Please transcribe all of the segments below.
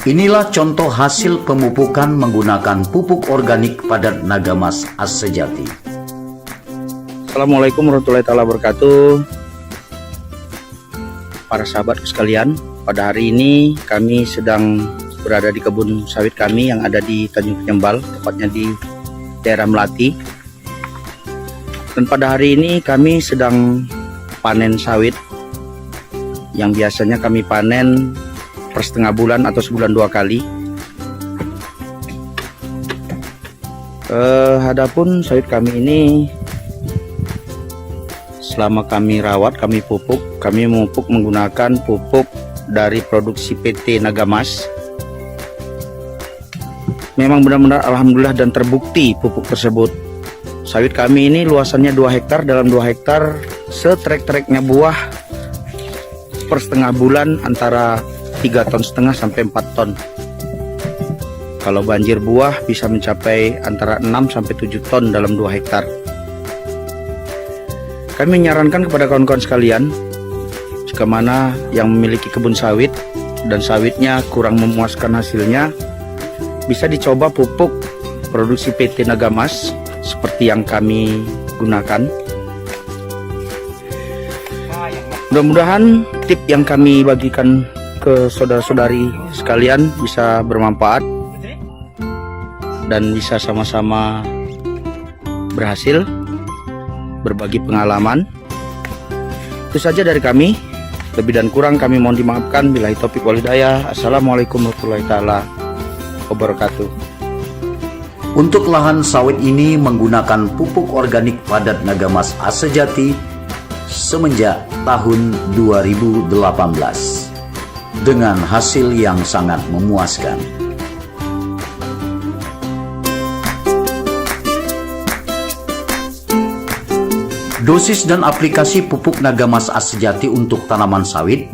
Inilah contoh hasil pemupukan menggunakan pupuk organik padat Nagamas As Sejati. Assalamualaikum warahmatullahi wabarakatuh. Para sahabat sekalian, pada hari ini kami sedang berada di kebun sawit kami yang ada di Tanjung Penyembal, tepatnya di daerah Melati. Dan pada hari ini kami sedang panen sawit yang biasanya kami panen per setengah bulan atau sebulan 2 kali. Adapun sawit kami ini selama kami rawat, kami pupuk, kami memupuk menggunakan pupuk dari produksi PT Nagamas. Memang benar-benar alhamdulillah dan terbukti pupuk tersebut. Sawit kami ini luasannya 2 hektar, dalam 2 hektar setrek-treknya buah per setengah bulan antara 3,5 ton sampai 4 ton. Kalau banjir buah bisa mencapai antara 6 sampai 7 ton dalam 2 hektar. Kami menyarankan kepada kawan-kawan sekalian, jika mana yang memiliki kebun sawit dan sawitnya kurang memuaskan hasilnya, bisa dicoba pupuk produksi PT Nagamas seperti yang kami gunakan. Mudah-mudahan tip yang kami bagikan ke saudara-saudari sekalian bisa bermanfaat dan bisa sama-sama berhasil berbagi pengalaman. Itu saja dari kami. Lebih dan kurang kami mohon dimaafkan. Billahi taufiq wal hidayah. Assalamualaikum warahmatullahi wabarakatuh. Untuk lahan sawit ini menggunakan pupuk organik padat Nagamas As Sejati semenjak tahun 2018 dengan hasil yang sangat memuaskan. Dosis dan aplikasi pupuk Nagamas As Sejati untuk tanaman sawit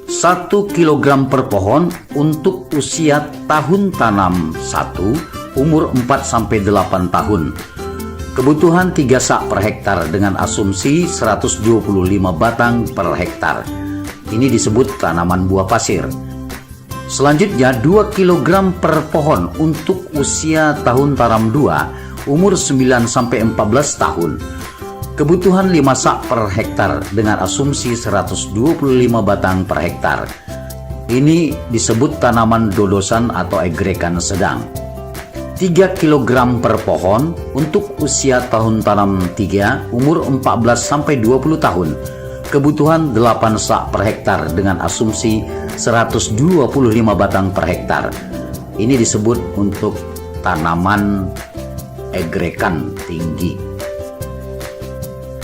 1 kg per pohon untuk usia tahun tanam 1 umur 4-8 tahun. Kebutuhan 3 sak per hektar dengan asumsi 125 batang per hektar. Ini disebut tanaman buah pasir. Selanjutnya 2 kg per pohon untuk usia tahun tanam 2 umur 9-14 tahun. Kebutuhan 5 sak per hektar dengan asumsi 125 batang per hektar. Ini disebut tanaman dodosan atau egrekan sedang. 3 kg per pohon untuk usia tahun tanam 3 umur 14-20 tahun. Kebutuhan 8 sak per hektar dengan asumsi 125 batang per hektar. Ini disebut untuk tanaman egrekan tinggi.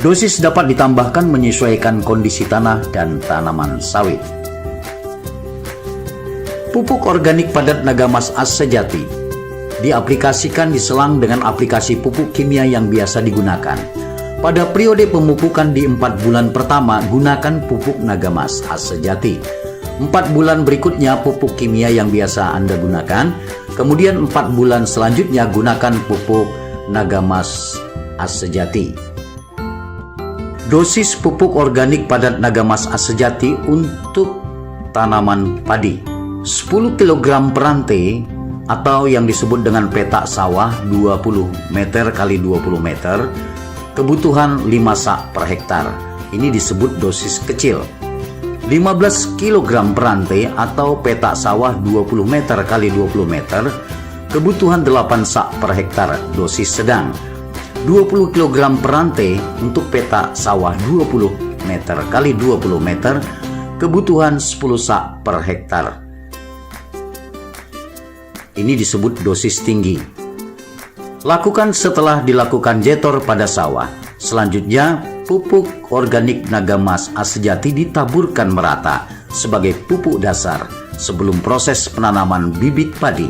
Dosis dapat ditambahkan menyesuaikan kondisi tanah dan tanaman sawit. Pupuk organik padat Nagamas As Sejati diaplikasikan diselang dengan aplikasi pupuk kimia yang biasa digunakan. Pada periode pemupukan di 4 bulan pertama, gunakan pupuk Nagamas As Sejati. 4 bulan berikutnya pupuk kimia yang biasa Anda gunakan. Kemudian 4 bulan selanjutnya gunakan pupuk Nagamas As Sejati. Dosis pupuk organik padat Nagamas As Sejati untuk tanaman padi 10 kg per rantai atau yang disebut dengan petak sawah 20 meter x 20 meter. Kebutuhan 5 sak per hektar. Ini disebut dosis kecil. 15 kg per rantai atau petak sawah 20 meter x 20 meter. Kebutuhan 8 sak per hektar, dosis sedang. 20 kg per rantai untuk petak sawah 20 meter x 20 meter. Kebutuhan 10 sak per hektar. Ini disebut dosis tinggi. Lakukan setelah dilakukan jetor pada sawah. Selanjutnya, pupuk organik Nagamas As Sejati ditaburkan merata sebagai pupuk dasar sebelum proses penanaman bibit padi.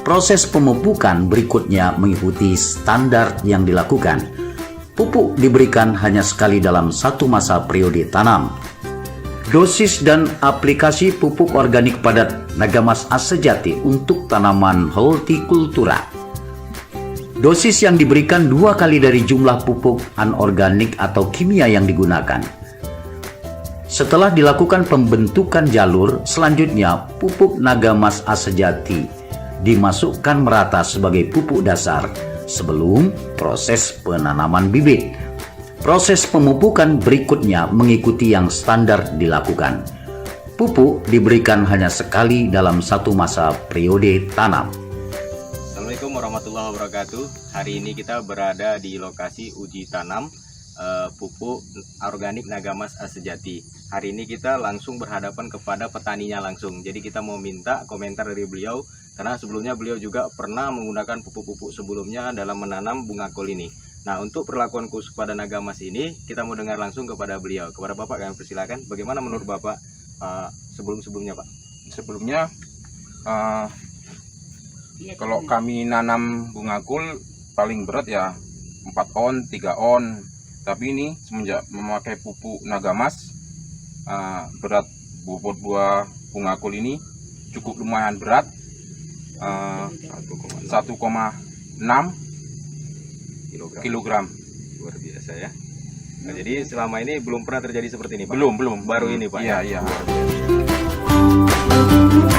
Proses pemupukan berikutnya mengikuti standar yang dilakukan. Pupuk diberikan hanya sekali dalam 1 masa periode tanam. Dosis dan aplikasi pupuk organik padat Nagamas As Sejati untuk tanaman hortikultura. Dosis yang diberikan 2 kali dari jumlah pupuk anorganik atau kimia yang digunakan. Setelah dilakukan pembentukan jalur, selanjutnya pupuk naga mas A sejati dimasukkan merata sebagai pupuk dasar sebelum proses penanaman bibit. Proses pemupukan berikutnya mengikuti yang standar dilakukan. Pupuk diberikan hanya sekali dalam satu masa periode tanam. Assalamualaikum warahmatullahi wabarakatuh. Hari ini kita berada di lokasi uji tanam pupuk organik Nagamas A Sejati. Hari ini kita langsung berhadapan kepada petaninya langsung. Jadi kita mau minta komentar dari beliau karena sebelumnya beliau juga pernah menggunakan pupuk-pupuk sebelumnya dalam menanam bunga kol ini. Nah, untuk perlakuan khusus pada Nagamas ini kita mau dengar langsung kepada beliau. Kepada Bapak kami persilakan. Bagaimana menurut Bapak sebelum-sebelumnya, Pak? Sebelumnya kalau kami nanam bunga kol paling berat ya 4 on, 3 on. Tapi ini semenjak memakai pupuk Nagamas, berat bobot buah bunga kol ini cukup lumayan berat, 1,6 kilogram. Luar biasa ya. Nah, jadi selama ini belum pernah terjadi seperti ini, Pak? Belum. Baru ini, Pak? Iya. Luar biasa.